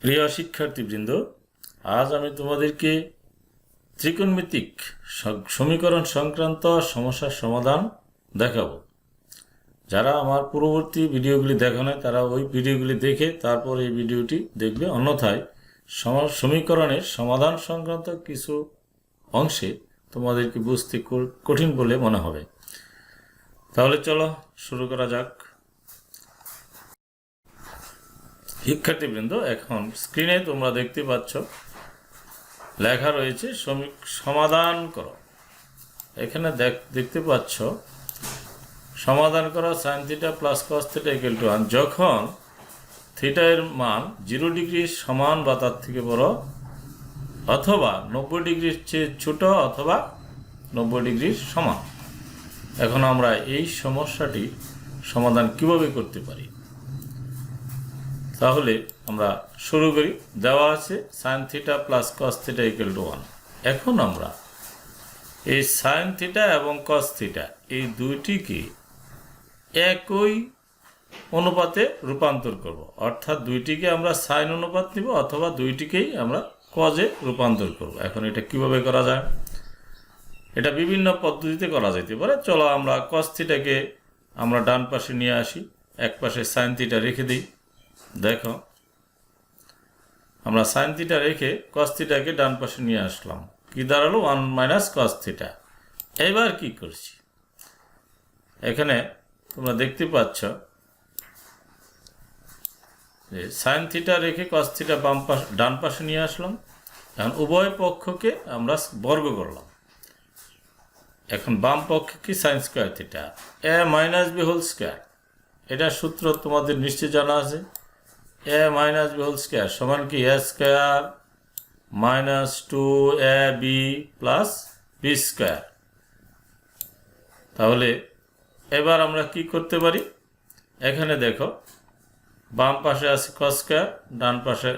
প্রিয় শিক্ষার্থীবৃন্দ, আজ আমি তোমাদেরকে ত্রিকোণমিতিক সমীকরণ সংক্রান্ত সমস্যার সমাধান দেখাবো। যারা আমার পূর্ববর্তী ভিডিওগুলি দেখো না তারা ওই ভিডিওগুলি দেখে তারপর এই ভিডিওটি দেখবে, অন্যথায় সমীকরণের সমাধান সংক্রান্ত কিছু অংশে তোমাদেরকে বুঝতে কঠিন বলে মনে হবে। তাহলে চলো শুরু করা যাক। শিক্ষার্থীবৃন্দ, এখন স্ক্রিনে তোমরা দেখতে পাচ্ছ লেখা রয়েছে সমাধান করো। এখানে দেখতে পাচ্ছ সমাধান করো sin θ প্লাস cos θ = 1 যখন থিটা এর মান 0 ডিগ্রির সমান বা তার থেকে বড়, অথবা 90 ডিগ্রির চেয়ে ছোট, অথবা 90 ডিগ্রির সমান। এখন আমরা এই সমস্যাটি সমাধান কিভাবে করতে পারি, তাহলে আমরা শুরু করি। দেওয়া আছে sin θ প্লাস cos θ = 1। এখন আমরা এই sin θ এবং cos θ এই দুইটিকে একই অনুপাতে রূপান্তর করব, অর্থাৎ দুইটিকে আমরা সাইন অনুপাত নিব অথবা দুইটিকেই আমরা কজে রূপান্তর করব। এখন এটা কিভাবে করা যায়? এটা বিভিন্ন পদ্ধতিতে করা যেতে পারে। চলো আমরা cos θ কে আমরা ডান পাশে নিয়ে আসি, এক পাশে sin θ রেখে দিই। দেখো, আমরা sin θ রেখে cos θ কে ডান পাশে নিয়ে আসলাম। কি দাঁড়ালো? 1 - cos θ। এবার কি করছি? এখানে তোমরা দেখতে পাচ্ছ যে sin θ রেখে cos θ ডান পাশে নিয়ে আসলাম। এখন উভয় পক্ষকে আমরা বর্গ করলাম। এখন বাম পক্ষে কি sin square θ a - b whole square. এটা সূত্র তোমাদের নিশ্চয়ই জানা আছে। a - b হোল স্কয়ার সমান কি a square minus 2ab plus b square. তাহলে এবার আমরা কি করতে পারি? এখানে দেখো, বাম পাশে আছে cos স্কয়ার, ডান পাশে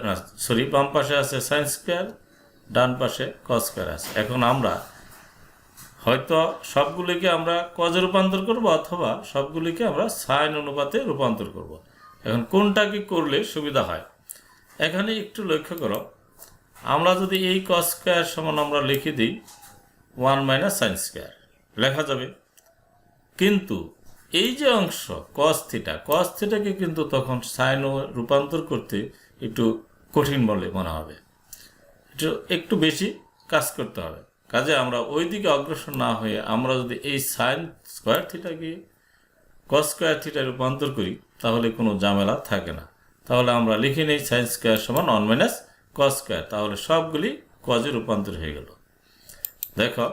বাম পাশে আছে sin স্কয়ার, ডান পাশে cos স্কয়ার আছে। এখন আমরা হয়তো সবগুলিকে আমরা কজে রূপান্তর করব, অথবা সবগুলিকে আমরা সাইন অনুপাতে রূপান্তর করব। এখন কোনটা কি করলে সুবিধা হয়? এখানে একটু লক্ষ্য করো, আমরা যদি এই cos স্কয়ার সমান আমরা লিখে দিই 1 - sin স্কয়ার লেখা যাবে, কিন্তু এই যে অংশ cos θ কে কিন্তু তখন সাইন রূপান্তর করতে একটু কঠিন বলে মনে হবে, একটু বেশি কাজ করতে হবে। কাজে আমরা ওই দিকে অগ্রসর না হয়ে আমরা যদি এই সাইন স্কয়ার থিটাকে cos স্কয়ার θ রূপান্তর করি তাহলে কোনো ঝামেলা থাকে না। তাহলে আমরা লিখে নেই sin স্কয়ার সমান 1 - cos স্কয়ার। তাহলে সবগুলি কজে রূপান্তর হয়ে গেল। দেখো,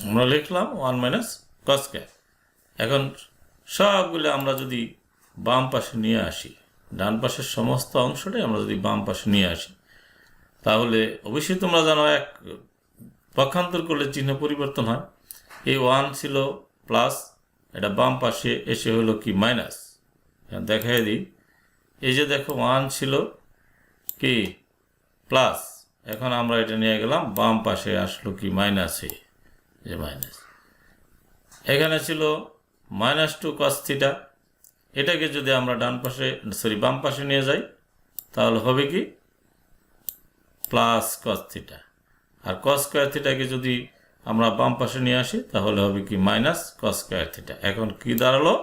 আমরা লিখলাম 1 - cos স্কয়ার। এখন সবগুলো আমরা যদি বাম পাশে নিয়ে আসি, ডান পাশের সমস্ত অংশটাই আমরা যদি বাম পাশে নিয়ে আসি, তাহলে অবশ্যই তোমরা জানো এক পক্ষান্তর করলে চিহ্ন পরিবর্তন হয়। এই 1 ছিল প্লাস, এটা বাম পাশে এসে হলো কি মাইনাস। দেখাই দিই, এই যে দেখো 1 ছিল কি প্লাস, এখন আমরা এটা নিয়ে গেলাম বাম পাশে, আসলো কি মাইনাসে, যে মাইনাস। এখানে ছিল -2 cos θ, এটাকে যদি আমরা বাম পাশে নিয়ে যাই তাহলে হবে কি প্লাস cos θ, আর cos স্কয়ার θ কে যদি আমরা বাম পাশে নিয়ে আসি তাহলে হবে কি মাইনাস cos স্কয়ার θ। এখন কি দাঁড়ালো?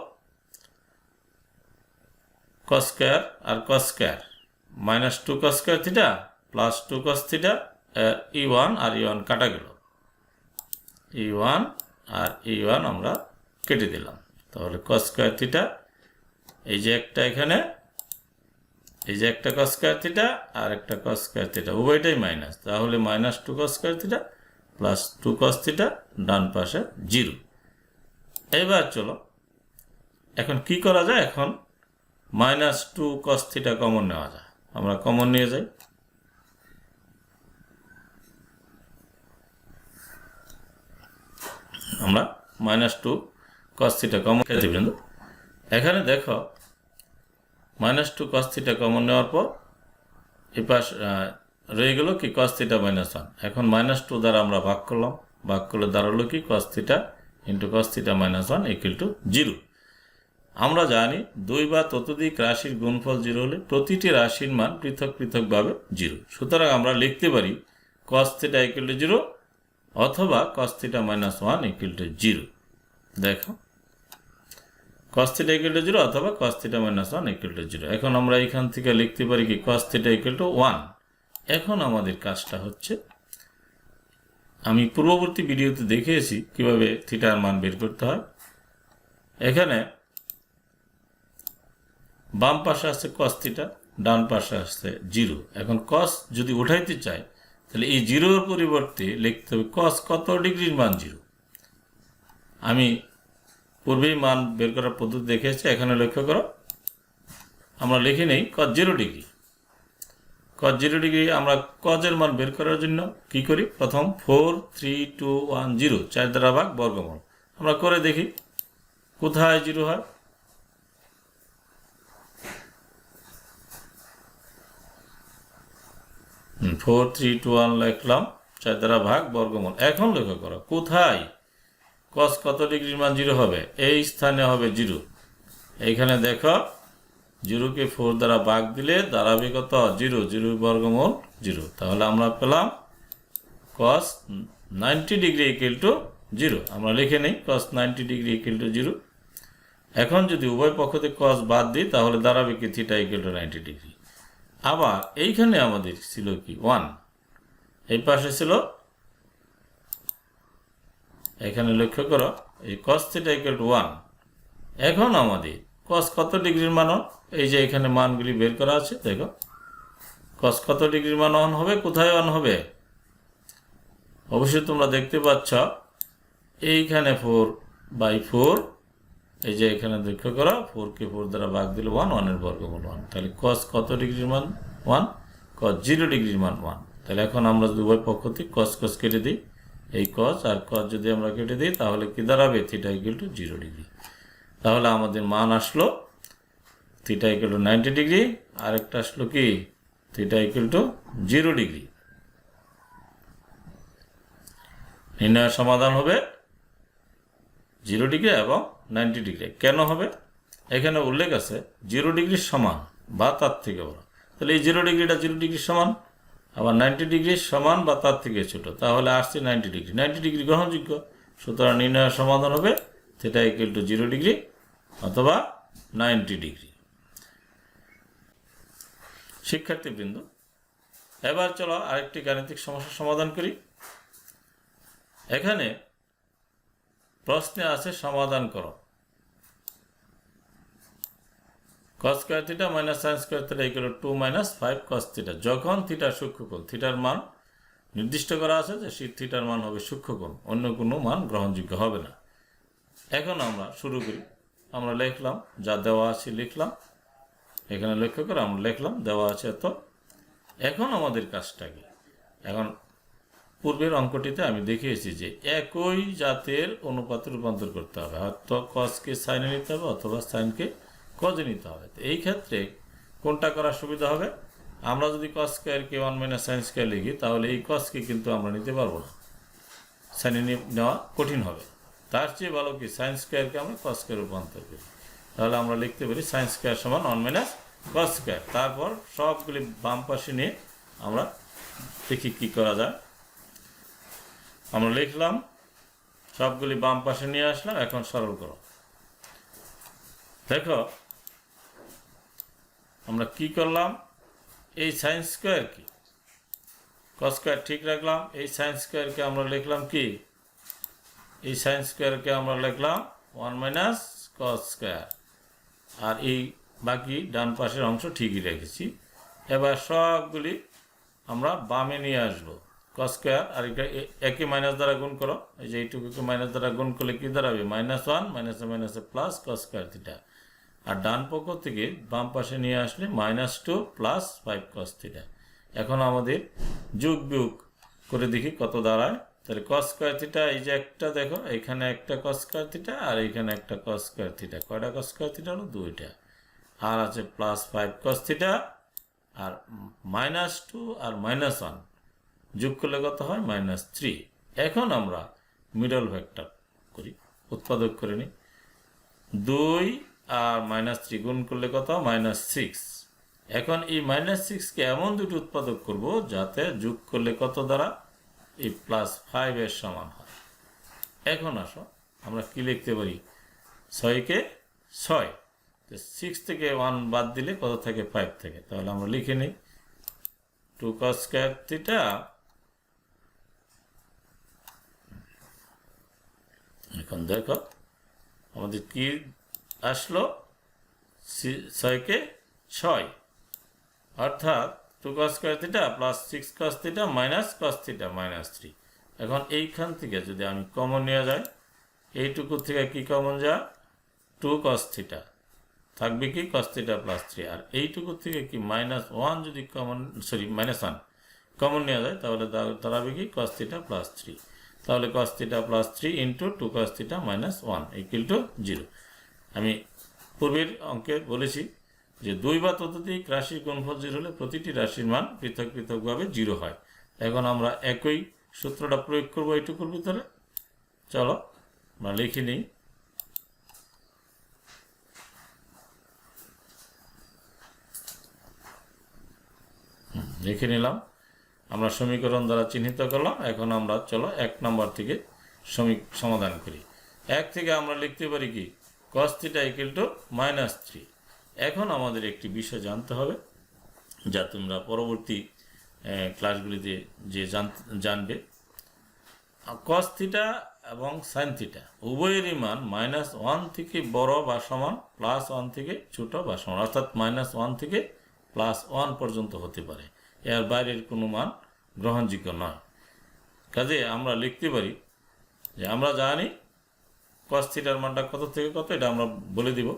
cos স্কয়ার আর cos square -2 cos square θ plus 2 cos θ, e1 আর e1 কাটা গেল, e1 আর e1 আমরা কেটে দিলাম। তাহলে cos স্কয়ার θ, এই যে একটা এখানে, এই যে একটা cos স্কয়ার θ আর একটা cos স্কয়ার θ, উভয়টাই মাইনাস। তাহলে -2 cos স্কয়ার θ প্লাস 2 cos θ, ডান পাশে 0। এবার চলো এখন কি করা যায়? এখন -2 cos θ কমন নেওয়া যায়। আমরা কমন নিয়ে যাই। আমরা -2 cos θ কমন খেতে বৃন্দ। এখানে দেখো -2 cos θ কমন নেওয়ার পর এই পাশ রয়ে গেল কি cos θ -1। এখন -2 দ্বারা আমরা ভাগ করলাম, ভাগ করলে দাঁড়ালো কি cos θ × cos θ - 1 = 0। আমরা জানি দুই বা ততোধিক রাশির গুণফল 0 হলে প্রতিটি রাশির মান পৃথক পৃথকভাবে 0। সুতরাং আমরা লিখতে পারি cos θ = 0 অথবা cos θ - 1 = 0। দেখো cos θ = 0 অথবা cos θ - 1 = 0। এখন আমরা এখান থেকে লিখতে পারি কি cos θ = 1। এখন আমাদের কাজটা হচ্ছে, আমি পূর্ববর্তী ভিডিওতে দেখিয়েছি কিভাবে থিটার মান বের করতে হয়। এখানে বাম পাশে আছে cos θ, ডান পাশে আছে 0। এখন cos যদি উঠাইতে চাই তাহলে এই 0 এর পরিবর্তে লিখতে হবে cos কত ডিগ্রির মান 0। আমি পূর্বেই মান বের করার পদ্ধতি দেখিয়েছি। এখানে লক্ষ্য করো, আমরা লিখে নেই cos 0 ডিগ্রি। cos 0 ডিগ্রি আমরা cos এর মান বের করার জন্য কি করি, প্রথম 4 3 2 1 0 4 দ্বারা ভাগ বর্গমূল। আমরা করে দেখি কোথায় 0 হয়। 4 3 2 1 লিখলাম, 4 দ্বারা ভাগ বর্গমূল। এখন লক্ষ্য করো কোথায় cos কত ডিগ্রির মান 0 হবে, এই স্থানে হবে 0। এইখানে দেখো 0কে 4 দ্বারা ভাগ দিলে দাঁড়াবে কত, 0, 0 বর্গমূল 0। তাহলে আমরা পেলাম cos 90 ডিগ্রি = 0। আমরা লিখে নেই cos 90 ডিগ্রি = 0। এখন যদি উভয় পক্ষ থেকে cos বাদ দিই তাহলে দাঁড়াবে কি θ = 90 ডিগ্রি। আবার এইখানে আমাদের ছিল কি 1, এই পাশে ছিল, এখানে লক্ষ্য করো এই cos θ = 1। এখন আমাদের cos কত ডিগ্রির মান, এই যে এখানে মানগুলি বের করা আছে, দেখো cos কত ডিগ্রির মান 1 হবে, কোথায় 1 হবে, অবশ্যই তোমরা দেখতে পাচ্ছ এইখানে 4/4, এই যে এখানে লক্ষ্য করো 4কে 4 দ্বারা ভাগ দিলে 1, 1 এর বর্গমূল 1। তাহলে cos কত ডিগ্রির মান 1, cos 0 ডিগ্রির মান 1। তাহলে এখন আমরা যদি উভয় পক্ষ থেকে cos cos কেটে দিই, এই cos আর cos যদি আমরা কেটে দিই তাহলে কি দাঁড়াবে, θ = 0 ডিগ্রি। তাহলে আমাদের মান আসলো θ = 90 ডিগ্রি, আরেকটা আসলো কি θ = 0 ডিগ্রি। নির্ণয়ের সমাধান হবে 0 ডিগ্রি এবং 90 ডিগ্রি। কেন হবে, এখানে উল্লেখ আছে 0 ডিগ্রির সমান বা তার থেকে বড়। তাহলে এই 0 ডিগ্রিটা 0 ডিগ্রির সমান, আবার 90 ডিগ্রির সমান বা তার থেকে ছোট, তাহলে আসছে 90 ডিগ্রি। 90 ডিগ্রি গ্রহণযোগ্য। সুতরাং নির্ণয়ের সমাধান হবে θ = 0 ডিগ্রি অথবা 90 ডিগ্রি। শিক্ষার্থীবৃন্দ, এবার চলো আরেকটি গাণিতিক সমস্যার সমাধান করি। এখানে প্রশ্নে আছে সমাধান করো cos square theta minus sin square theta = 2 - 5 cos theta. যখন থিটা সূক্ষ্মকোণ, থিটার মান নির্দিষ্ট করা আছে যে থিটার মান হবে সূক্ষ্মকোণ, অন্য কোনো মান গ্রহণযোগ্য হবে না। এখন আমরা শুরু করি। আমরা লিখলাম যা দেওয়া আছে লিখলাম, এখানে লক্ষ্য করে আমরা লিখলাম দেওয়া আছে এত। এখন আমাদের কাজটা কি, এখন পূর্বের অঙ্কটিতে আমি দেখিয়েছি যে একই জাতের অনুপাতে রূপান্তর করতে হবে, হয়তো cosকে সাইনে নিতে হবে অথবা সাইনকে cosে নিতে হবে। তো এই ক্ষেত্রে কোনটা করার সুবিধা হবে, আমরা যদি cos স্কয়ারকে 1 - sin স্কয়ার লিখি তাহলে এই cosকে কিন্তু আমরা নিতে পারবো না, সাইনে নেওয়া কঠিন হবে। তার চেয়ে ভালো কি sin স্কয়ারকে আমরা cosকে রূপান্তর করি। তাহলে আমরা লিখতে পারি sin স্কয়ার = 1 - cos স্কয়ার। তারপর সবগুলি বাম পাশে নিয়ে আমরা দেখি কি করা যায়। আমরা লিখলাম, সবগুলি বাম পাশে নিয়ে আসলাম। এখন সরল করো। দেখো আমরা কি করলাম, এই sin স্কয়ার কি cos স্কয়ার ঠিক রাখলাম, এই sin স্কয়ারকে আমরা লিখলাম কি, এই sin স্কয়ারকে আমরা লিখলাম 1 - cos স্কয়ার, আর এই বাকি ডান পাশের অংশ ঠিকই রেখেছি। এবার সবগুলি আমরা বামে নিয়ে আসবো। cos স্কয়ার আর এটা একে মাইনাস দ্বারা গুণ করো, এই যে এইটুকুকে মাইনাস দ্বারা গুণ করলে কি দাঁড়াবে, -1 - প্লাস cos স্কয়ার থিটা। আর ডান পক্ষ থেকে বাম পাশে নিয়ে আসলে -2 + 5 cos থিটা। এখন আমাদের যোগ বিয়োগ করে দেখি কত দাঁড়ায়। তাহলে cos স্কয়ার থিটা, এই যে একটা দেখো এখানে একটা cos স্কয়ার থিটা আর এইখানে একটা cos স্কয়ার থিটা। কয়টা cos স্কয়ার থিটা হলো, 2টা। আর আছে +5 cos থিটা, আর -2 আর -1 যোগ করলে কত হয়, -3। এখন আমরা মিডল ভেক্টর করি, উৎপাদক করে নিই। 2 আর -3 গুণ করলে কত -6। এখন এই -6কে এমন দুটো উৎপাদক করব যাতে যোগ করলে কত দ্বারা এই +5 এর সমান হয়। এখন আসো আমরা কি লিখতে পারি, 6কে 6, 6 থেকে 1 বাদ দিলে কত থাকে 5 থেকে, তাহলে আমরা লিখে নিই 2 cos স্কয়ার থিটা। এখন দেখো আমাদের কি আসলো, 6কে 6, অর্থাৎ 2 cos square theta plus 6 cos theta minus cos theta -3। এখন এইখান থেকে যদি আমি কমন নিয়ে যাই, এইটুকু থেকে কি কমন যায়, 2 cos থিটা থাকবে কি cos থিটা +3, আর এইটুকু থেকে কি -1 যদি কমন -1 কমন নেওয়া যায় তাহলে দাঁড়াবে কি cos থিটা +3। তাহলে cos theta +3 into 2 cos theta -1 equal to 0। আমি পূর্বের অঙ্কে বলেছি যে দুই বা ততোধিক রাশির গুণফল 0 হলে প্রতিটি রাশির মান পৃথক পৃথকভাবে 0 হয়। এখন আমরা একই সূত্রটা প্রয়োগ করব এইটুকুর ভিতরে। চলো আমরা লিখে নিই। লিখে নিলাম, আমরা সমীকরণ দ্বারা চিহ্নিত করলাম। এখন আমরা চলো 1 নম্বর থেকে সমাধান করি। 1 থেকে আমরা লিখতে পারি কি cos থিটা ইকুয়াল টু -3। এখন আমাদের একটি বিষয় জানতে হবে, যা তোমরা পরবর্তী ক্লাসগুলিতে যে জানবে। cos থিটা এবং sin থিটা উভয়েরই মান -1 থেকে বড় বা সমান, +1 থেকে ছোট বা সমান, অর্থাৎ -1 থেকে +1 পর্যন্ত হতে পারে, এর বাইরের কোনো মান গ্রহণযোগ্য নয়। কাজে আমরা লিখতে পারি যে আমরা জানি cos থিটার মানটা কত থেকে কত, এটা আমরা বলে দিব।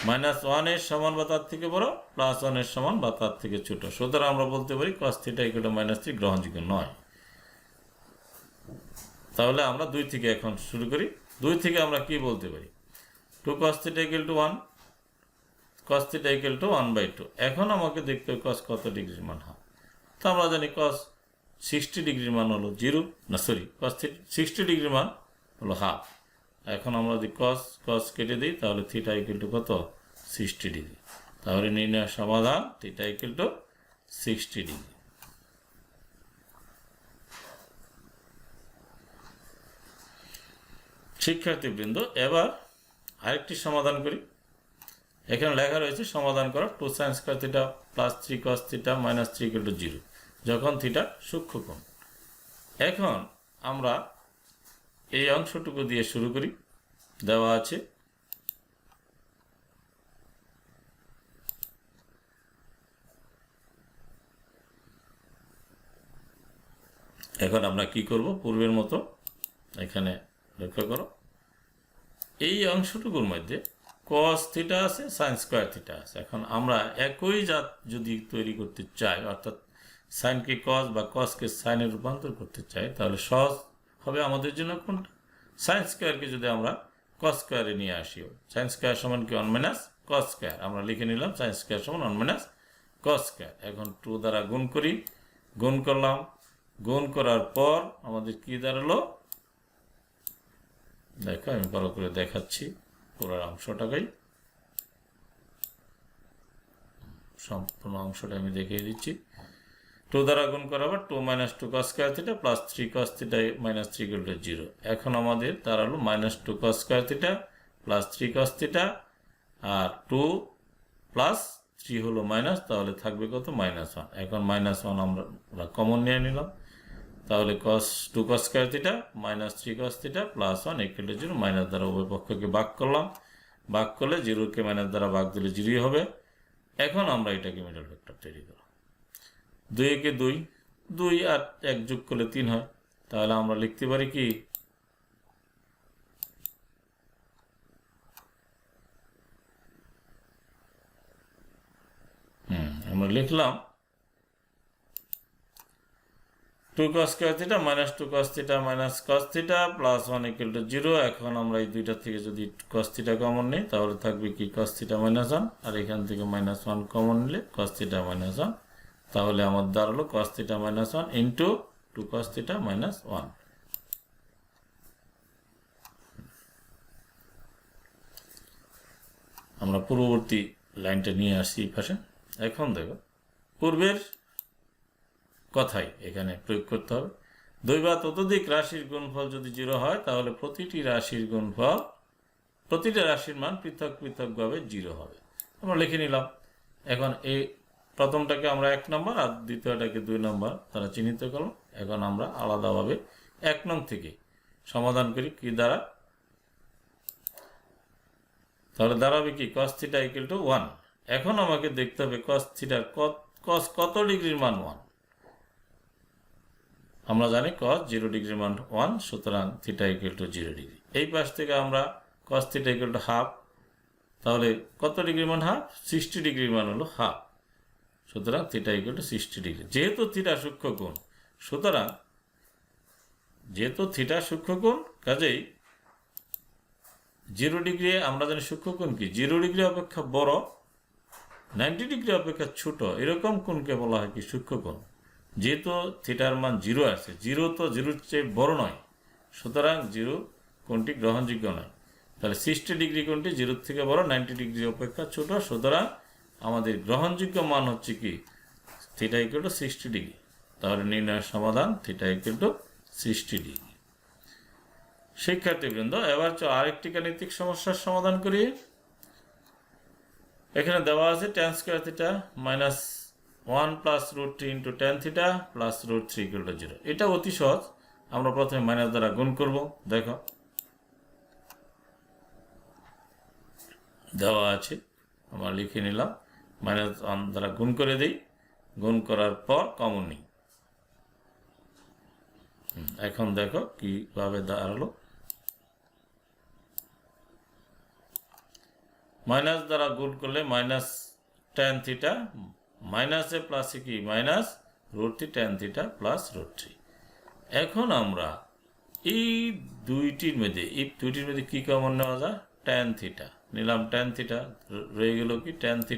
-1 এর সমান বা তার থেকে বড়, +1 এর সমান বা তার থেকে ছোট। সুতরাং আমরা বলতে পারি cos থিটা ইকুয়াল টু -3 গ্রহণযোগ্য নয়। তাহলে আমরা 2 থেকে এখন শুরু করি। 2 থেকে আমরা কি বলতে পারি, 2 cos theta equal two 1, cos theta equal two 1/2। এখন আমাকে দেখতে হবে cos কত ডিগ্রির মান হয়। তো আমরা জানি cos 60 ডিগ্রির মান হলো 0, cos 60 ডিগ্রির মান হলো হাফ। এখন আমরা যদি cos কেটে দিই তাহলে থিটা ইকুয়াল টু কত, 60 ডিগ্রি। তাহলে নির্ণয় সমাধান থিটা ইকুয়াল টু 60 ডিগ্রি। শিক্ষার্থীবৃন্দ, এবার আরেকটি সমাধান করি। এখানে লেখা রয়েছে সমাধান করা 2 sin square theta plus 3 cos theta -3 equal to 0 যখন থিটা সূক্ষ্মকোণ। এখন আমরা এই অংশটুকু দিয়ে শুরু করি। দেওয়া আছে এখন আমরা কি করব, পূর্বের মতো এখানে লক্ষ্য করো, এই অংশটুকুর মধ্যে cos থিটা আছে, sin স্কয়ার থিটা আছে। এখন আমরা একই জাত যদি তৈরি করতে চাই, অর্থাৎ সাইনকে cos বা cosকে সাইনে রূপান্তর করতে চাই, তাহলে সহজ হবে আমাদের জন্য কোনটা, sin স্কয়ারকে যদি আমরা cos স্কয়ারে নিয়ে আসি, sin স্কয়ার সমান কি 1 - cos স্কয়ার। আমরা লিখে নিলাম sin স্কয়ার সমান 1 - cos স্কয়ার। এখন 2 দ্বারা গুণ করি, গুণ করলাম, গুণ করার পর আমাদের কি দাঁড়ালো, দেখো আমি ভালো করে দেখাচ্ছি পুরো অংশটাকেই, সম্পূর্ণ অংশটা আমি দেখিয়ে দিচ্ছি। 2 দ্বারা গুণ করা আবার 2 - 2 cos square theta plus 3 cos theta -3 equal to 0। এখন আমাদের দাঁড়ালো -2 cos square theta plus 3 cos theta, আর 2 প্লাস 3 হলো মাইনাস, তাহলে থাকবে কত, -1। এখন -1 আমরা কমন নিয়ে নিলাম, তাহলে 2 cos square theta -3 cos theta plus 1 equal to 0। Minus দ্বারা উভয় পক্ষকে ভাগ করলাম, ভাগ করলে 0কে মাইনাস দ্বারা ভাগ দিলে 0 হবে। এখন আমরা এটাকে মিডল ভেক্টর তৈরি করব। 2 কে 2, 2 আর 1 যোগ করলে 3 হয়। তাহলে আমরা লিখতে পারি কি, আমরা লিখলাম 2 cos square theta -2 cos theta cos theta plus 1 equal to 0। এখন আমরা এই দুইটা থেকে যদি cos থিটা কমন নিই তাহলে থাকবে কি cos থিটা -1, আর এখান থেকে -1 কমন নিলে cos থিটা -1। তাহলে আমার দাঁড়ালো cos theta -1 into 2 cos theta -1। আমরা আমরা পূর্ববর্তী লাইনটা নিয়ে আসছি এই পাশে। এখন দেখো পূর্বের কথাই এখানে প্রয়োগ করতে হবে। 2 বা ততোধিক রাশির গুণফল যদি 0 হয় তাহলে প্রতিটা রাশির মান পৃথক পৃথকভাবে 0 হবে। আমরা লিখে নিলাম। এখন এই প্রথমটাকে আমরা 1 নম্বর আর দ্বিতীয়টাকে 2 নম্বর তারা চিহ্নিত করলাম। এখন আমরা আলাদাভাবে 1 নং থেকে সমাধান করি কি দ্বারা, তাহলে দাঁড়াবে কি cos θ = 1। এখন আমাকে দেখতে হবে cos θ cos কত ডিগ্রির মান 1। আমরা জানি cos 0 ডিগ্রির মান 1, সুতরাং θ = 0 ডিগ্রি। এই পাশ থেকে আমরা cos θ = হাফ, তাহলে কত ডিগ্রির মান হাফ, 60 ডিগ্রির মান হলো হাফ, সুতরাং θ = 60 ডিগ্রি। যেহেতু θ সূক্ষ্ম কোণ, সুতরাং যেহেতু θ সূক্ষ্ম কোণ, কাজেই 0 ডিগ্রি আমরা জানি সূক্ষ্ম কোণ কি 0 ডিগ্রি অপেক্ষা বড়, 90 ডিগ্রি অপেক্ষা ছোট, এরকম কোণকে বলা হয় কি সূক্ষ্ম কোণ। যেহেতু থিটার মান 0 আছে, 0 তো 0-র চেয়ে বড় নয়, সুতরাং 0 কোণটি গ্রহণযোগ্য নয়। তাহলে 60 ডিগ্রি কোণটি 0-র থেকে বড়, 90 ডিগ্রি অপেক্ষা ছোট, সুতরাং আমাদের গ্রহণযোগ্য মান হচ্ছে কি θ = 60 ডিগ্রি। তাহলে নির্ণয়ের সমাধান θ = 60 ডিগ্রি। শিক্ষার্থীবৃন্দ, এবার আরেকটি গাণিতিক সমস্যার সমাধান করি। এখানে দেওয়া আছে tan square θ minus 1 plus √3 into tan θ plus √3 = 0। এটা অতি সহজ। আমরা প্রথমে মাইনাস দ্বারা গুণ করব। দেখো দেওয়া আছে, আমরা লিখে নিলাম। মাইনাস 1 দ্বারা গুণ করে দিই, গুণ করার পর কমন নিই। এখন দেখো কিভাবে দাঁড়ালো। মাইনাস দ্বারা গুণ করলে মাইনাস tan θ, মাইনাসে প্লাসে কি মাইনাস √3 tan θ প্লাস √3। এখন আমরা এই দুইটির মধ্যে কি কমন নেওয়া যায়, tan θ নিলাম, tan θ রয়ে গেল কি tan θ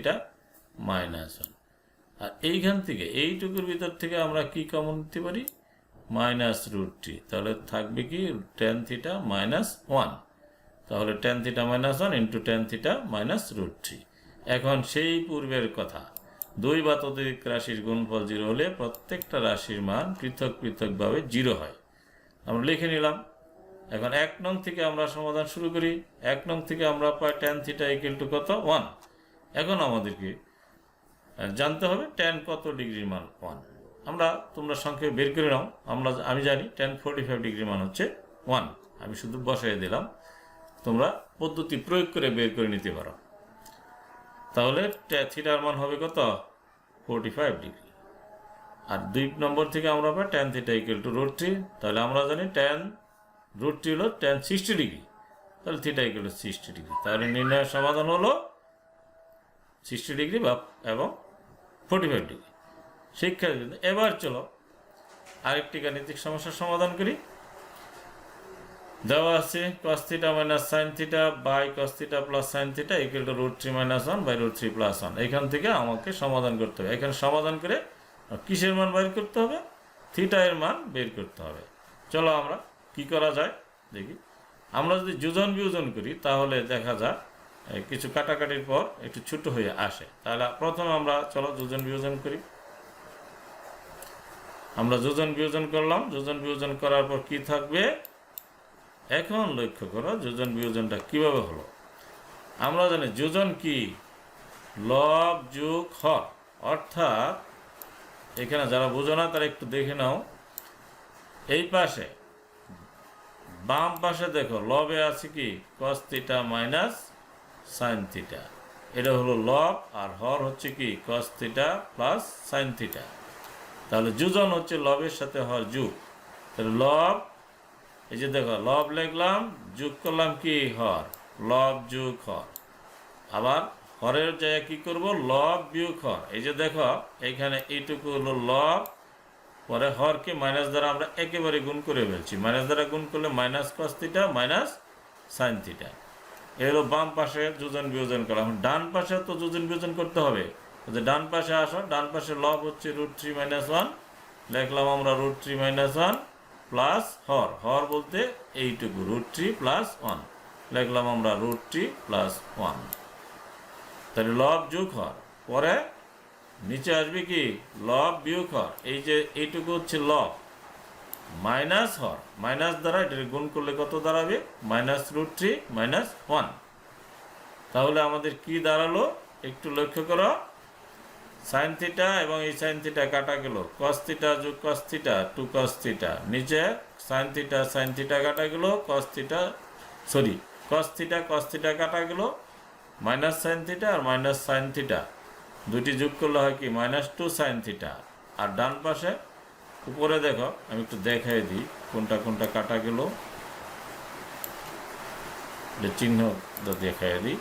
-1। আর এইখান থেকে এইটুকুর ভিতর থেকে আমরা কি কমন নিতে পারি, মাইনাস √3, তাহলে থাকবে কি tan θ -1। তাহলে tan θ -1 ইন্টু tan θ -√3। এখন সেই পূর্বের কথা, 2 বা ততোধিক রাশির গুণফল 0 হলে প্রত্যেকটা রাশির মান পৃথক পৃথকভাবে 0 হয়। আমরা লিখে নিলাম। এখন 1 নং থেকে আমরা সমাধান শুরু করি। 1 নং থেকে আমরা পাই tan θ = কত, 1। এখন আমাদেরকে জানতে হবে tan কত ডিগ্রির মান 1। তোমরা সংক্ষেপে বের করে নাও। আমি জানি tan 45 ডিগ্রির মান হচ্ছে 1। আমি শুধু বসাই দিলাম, তোমরা পদ্ধতি প্রয়োগ করে বের করে নিতে পারো। তাহলে থিটার মান হবে কত, 45 ডিগ্রি। আর 2 নম্বর থেকে আমরা পাই tan θ = √3। তাহলে আমরা জানি tan √3 হলো tan 60 ডিগ্রি, তাহলে θ = 60 ডিগ্রি। তাহলে নির্ণয়ের সমাধান হলো 60 ডিগ্রি এবং 45 ডিগ্রি। শিক্ষার্থী, এবার চলো আরেকটি গাণিতিক সমস্যার সমাধান করি। দেওয়া আছে cos θ minus sin θ by cos θ plus sin θ = √3 - 1 by √3 plus 1। এখান থেকে আমাকে সমাধান করতে হবে। এখানে সমাধান করে কিসের মান বের করতে হবে, থিটা এর মান বের করতে হবে। চলো আমরা কি করা যায় দেখি। আমরা যদি যোজন বিয়োজন করি তাহলে দেখা যায় কিছু কাটাকাটির পর একটু ছোট হয়ে আসে। তাহলে প্রথমে আমরা চলো যোজন বিয়োজন করি। আমরা যোজন বিয়োজন করলাম। যোজন বিয়োজন করার পর কি থাকবে, এখন লক্ষ্য করো যোজন বিয়োজনটা কিভাবে হলো। আমরা জানি যোজন কি লব যোগ হর, অর্থাৎ এখানে যারা বোঝো না তারা একটু দেখে নাও। এই পাশে বাম পাশে দেখো লবে আছে কি cos θ মাইনাস sin θ, এটা হলো লব, আর হর হচ্ছে কি cos θ প্লাস sin θ। তাহলে যোজন হচ্ছে লবের সাথে হর যোগ। তাহলে লব, এই যে দেখো লব লিখলাম, যোগ করলাম কি হর, লব যোগ হর। আবার হরের জায়গায় কি করব, লব বিয়োগ হর। এই যে দেখো এইখানে এইটুকু হলো লব, পরে হরকে মাইনাস দ্বারা আমরা একেবারে গুণ করে ফেলছি। মাইনাস দ্বারা গুণ করলে মাইনাস cos θ মাইনাস sin θ। এই হলো বাম পাশে যোজন বিয়োজন করা। এখন ডান পাশে তো যোজন বিয়োজন করতে হবে। ডান পাশে আসো, ডান পাশে লব হচ্ছে √3 - 1, লিখলাম আমরা √3 - 1 প্লাস হর, হর বলতে এইটুকু √3 + 1, লিখলাম আমরা √3 + 1। তাহলে লব যোগ হর, পরে নিচে আসবে কি লব বিয়োগ হর। এই যে এইটুকু হচ্ছে লব, মাইনাস হর, মাইনাস দ্বারা এটা গুণ করলে কত দাঁড়াবে -√3 -1। তাহলে আমাদের কি দাঁড়ালো একটু লক্ষ্য করো, সাইন থিটা এবং এই সাইন থিটা কাটা গেল, কস থিটা যোগ কস থিটা 2 কস থিটা, নিচে সাইন থিটা কাটা গেল, কস থিটা কাটা গেল, মাইনাস সাইন থিটা আর মাইনাস সাইন থিটা দুটি যোগ করলে হয় কি -2 সাইন থিটা। আর ডান পাশে উপরে দেখো, আমি একটু দেখাই দিই কোনটা কোনটা কাটা গেল, চিহ্ন দেখাই দিই।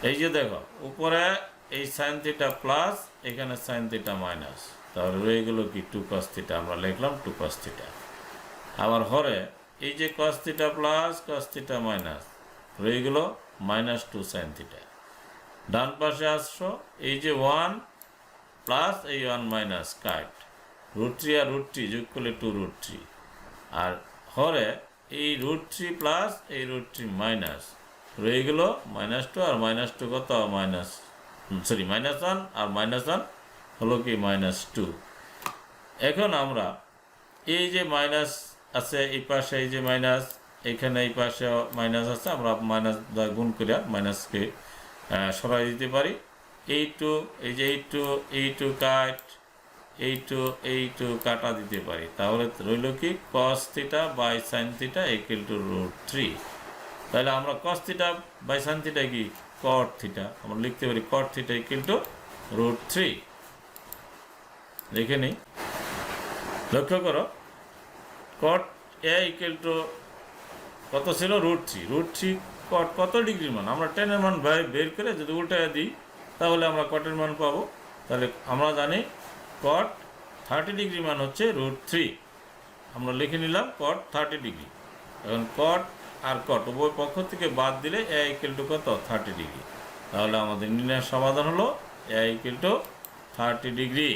এই যে দেখো উপরে এই সাইন থিটা প্লাস, এখানে সাইন থিটা মাইনাস, তাহলে রয়ে গেল কি 2 কস থিটা, আমরা লিখলাম 2 কস থিটা। আবার হরে এই যে cos theta plus cos theta minus রয়ে গেল -2 সাইন থিটা। ডান পাশে আসছো, এই যে 1 প্লাস এই 1 মাইনাস কাট, √3 আর √3 যোগ করলে 2√3, আর হরে এই √3 প্লাস এই √3 মাইনাস রয়ে গেল -2, আর -2 কত -1 আর -1 হলো কি -2। এখন আমরা এই যে মাইনাস আছে এই পাশে, এই যে মাইনাস এখানে এই পাশে মাইনাস আছে, আমরা মাইনাস গুণ করে মাইনাসকে সরাই দিতে পারি। এই যে এই টু কাট, এই টু কাটা দিতে পারি, তাহলে রইল কি cos theta by sine theta equal to √3। তাহলে আমরা cos theta by sine theta কি কট থিটা, আমরা লিখতে পারি কট থিটা ইকুয়াল টু √3। দেখে নিই, লক্ষ্য করো কট এ ইকুয়াল টু কত ছিল √3 কট কত ডিগ্রির মান, আমরা টেনের মান বের করে যদি উল্টায় দিই তাহলে আমরা কটের মান পাবো। তাহলে আমরা জানি কট 30 ডিগ্রি মান হচ্ছে √3, আমরা লিখে নিলাম কট 30 ডিগ্রি। এখন কট আর কট উভয় পক্ষ থেকে বাদ দিলে এ ইকুয়াল টু কত 30 ডিগ্রি, তাহলে আমাদের নির্ণয়ের সমাধান হলো এ ইকুয়াল টু 30 ডিগ্রি।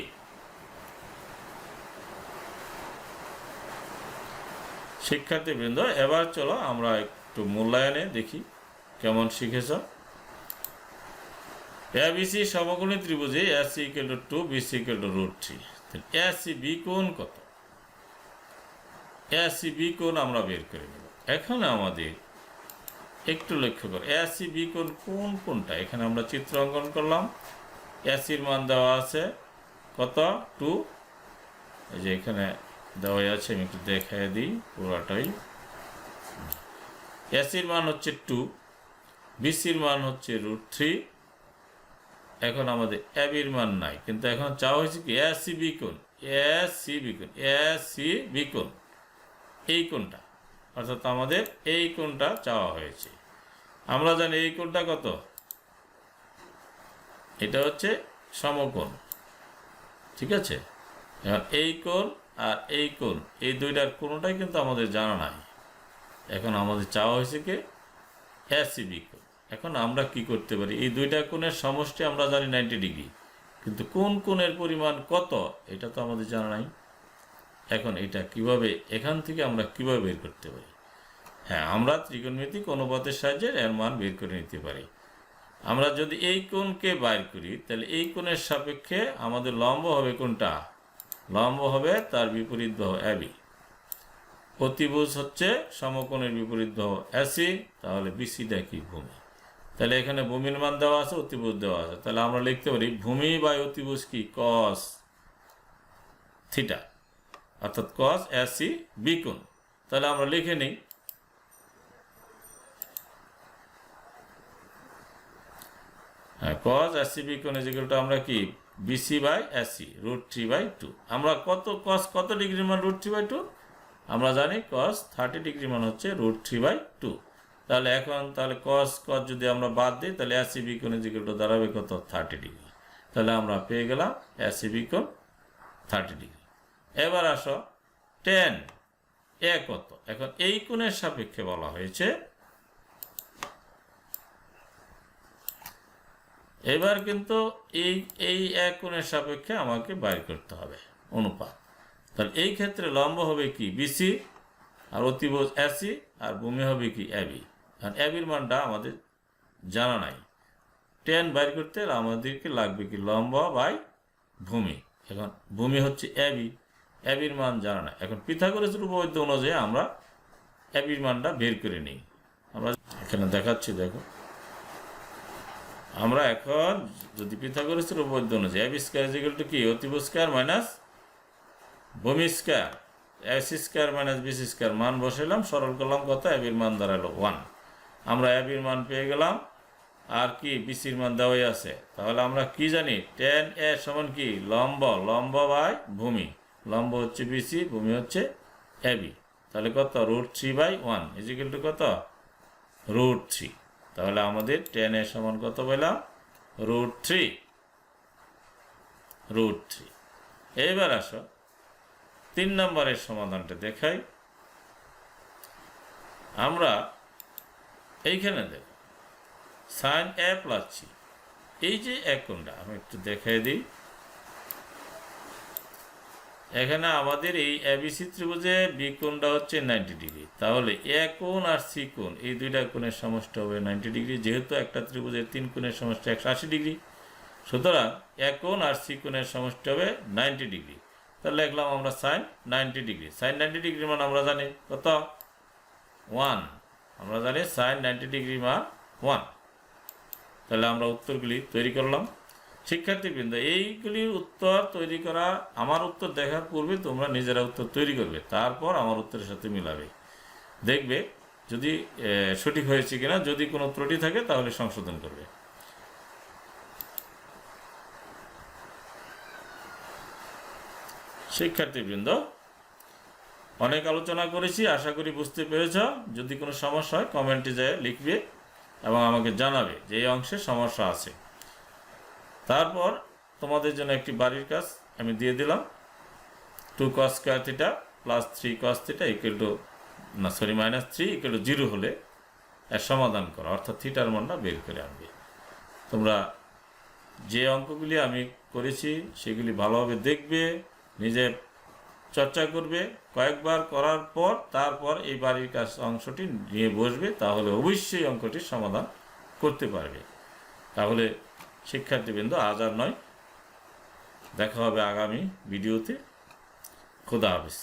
শিক্ষার্থীবৃন্দ, এবার চলো আমরা একটু মূল্যায়নে দেখি কেমন শিখেছ। এবিসি সমকোণী ত্রিভুজে AC equal to 2, BC equal to √3। AC B কোণ কত, এসি বি কোণ আমরা বের করে নেব। এখানে আমাদের একটু লক্ষ্য করো এসি বি কোণ কোনটা, এখানে আমরা চিত্র অঙ্কন করলাম। এসির মান দেওয়া আছে কত 2, এই যে এখানে দেওয়া আছে, আমি একটু দেখাই দিই পুরাটাই। এসির মান হচ্ছে 2, বিসির মান হচ্ছে √3। এখন আমাদের এবির মান নাই, কিন্তু এখন চাওয়া হয়েছে কি এসি বি কোণ, এই কোণটা, অর্থাৎ আমাদের এই কোণটা চাওয়া হয়েছে। আমরা জানি এই কোণটা কত, এটা হচ্ছে সমকোণ, ঠিক আছে। এখন এই কোণ আর এই কোণ, এই দুইটার কোণটাই কিন্তু আমাদের জানা নাই। এখন আমাদের চাওয়া হয়েছে কি এসি বি কোণ। এখন আমরা কি করতে পারি, এই দুইটা কোণের সমষ্টি আমরা জানি 90 ডিগ্রি, কিন্তু কোন কোণের পরিমাণ কত এটা তো আমাদের জানা নাই। এখন এটা কিভাবে, এখান থেকে আমরা কিভাবে বের করতে পারি? হ্যাঁ, আমরা ত্রিকোণমিতিক অনুপাতের সাহায্যে এর মান বের করে নিতে পারি। আমরা যদি এই কোণকে বাইর করি, তাহলে এই কোণের সাপেক্ষে আমাদের লম্ব হবে কোনটা, লম্ব হবে তার বিপরীত বাহু এবি। অতিভুজ হচ্ছে সমকোণের বিপরীত বাহু এসি, তাহলে বিসিটা কি ভূমি। তাহলে এখানে ভূমির মান দেওয়া আছে, অতিভুজ দেওয়া আছে, তাহলে আমরা লিখতে পারি ভূমি বাই অতিভুজ কি কস থিটা, অর্থাৎ কস এসি বি কোণ। তাহলে আমরা লিখে নিই cos এসি বি কোণ ইজ ইকুয়াল টু আমরা কি বিসি বাই এসি √3/2। আমরা cos কত ডিগ্রির মান √3/2, আমরা জানি cos 30 ডিগ্রি মান হচ্ছে √3/2। তাহলে এখন cos যদি আমরা বাদ দিই, তাহলে এসি বি কোণ ইজ ইকুয়াল টু দাঁড়াবে কত 30 ডিগ্রি। তাহলে আমরা পেয়ে গেলাম এসি বি কোণ 30 ডিগ্রি। এবার আসো tan এ কত, এখন এই কোণের সাপেক্ষে বলা হয়েছে। এবার কিন্তু এই এক কোণের সাপেক্ষে আমাকে বাইর করতে হবে অনুপাত। তাহলে এই ক্ষেত্রে লম্ব হবে কি বিসি, আর অতিভুজ এসি, আর ভূমি হবে কি এবি। কারণ এবির মানটা আমাদের জানা নাই। টেন বাইর করতে আমাদেরকে লাগবে কি লম্বা বাই ভূমি। এখন ভূমি হচ্ছে এবি, এবির মান জানা না। এখন পিথাগোরাসের উপপাদ্য অনুযায়ী আমরা এবির মানটা বের করে নিই। আমরা এখানে দেখাচ্ছি, দেখো আমরা এখন যদি পিথাগোরাসের উপপাদ্য অনুযায়ী এবি স্কয়ার ইকুয়াল টু কি অতিভ স্কয়ার মাইনাস ভূমি square AC square minus BC square মান বসাইলাম, সরল করলাম কত, এবির মান দাঁড়ালো 1। আমরা এবির মান পেয়ে গেলাম, আর কি বিসির মান দেওয়াই আছে। তাহলে আমরা কি জানি, টেন এ সমান কি লম্ব বাই ভূমি, লম্ব হচ্ছে বিসি, ভূমি হচ্ছে এবি। তাহলে কত √3/1 ইজিক্যাল টু কত √3। তাহলে আমাদের টেন এ সমান কত পেলাম √3। এইবার আসো 3 নম্বরের সমাধানটা দেখাই। আমরা এইখানে দেখো সাইন এ প্লাস সি, এই যে এক কোণটা আমি একটু দেখাই দিই। এখানে আমাদের এই এবিসি ত্রিভুজে বি কোণটা হচ্ছে 90 ডিগ্রি। তাহলে এ কোণ আর সি কোণ এই দুইটা কোণের সমষ্টি হবে 90 ডিগ্রি। যেহেতু একটা ত্রিভুজের 3 কোণের সমষ্টি 180 ডিগ্রি, সুতরাং এ কোণ আর সি কোণের সমষ্টি হবে 90 ডিগ্রি। তাহলে লিখলাম আমরা সাইন 90 ডিগ্রি। সাইন 90 ডিগ্রির মান আমরা জানি কত 1। আমরা জানি সাইন 90 ডিগ্রির মান 1। তাহলে আমরা উত্তরগুলি তৈরি করলাম। শিক্ষার্থীবৃন্দ, এইগুলির উত্তর তৈরি করা, আমার উত্তর দেখার পূর্বে তোমরা নিজেরা উত্তর তৈরি করবে, তারপর আমার উত্তরের সাথে মিলাবে, দেখবে যদি সঠিক হয়েছে কিনা। যদি কোনো ত্রুটি থাকে তাহলে সংশোধন করবে। শিক্ষার্থীবৃন্দ, অনেক আলোচনা করেছি, আশা করি বুঝতে পেরেছ। যদি কোনো সমস্যা হয় কমেন্টে যায় লিখবে এবং আমাকে জানাবে যে এই অংশে সমস্যা আছে। তারপর তোমাদের জন্য একটি বাড়ির কাজ আমি দিয়ে দিলাম। 2 cos square theta plus 3 cos theta equal to -3 equal to 0 হলে এর সমাধান করো, অর্থাৎ থিটার মানটা বের করে আনবে। তোমরা যে অঙ্কগুলি আমি করেছি সেগুলি ভালোভাবে দেখবে, নিজে চর্চা করবে, কয়েকবার করার পর তারপর এই বাড়ির কাজ অংশটি নিয়ে বসবে, তাহলে অবশ্যই অঙ্কটির সমাধান করতে পারবে। তাহলে শিক্ষার্থীবৃন্দ, আজ আর নয়, দেখা হবে আগামী ভিডিওতে। খোদা হাফেজ।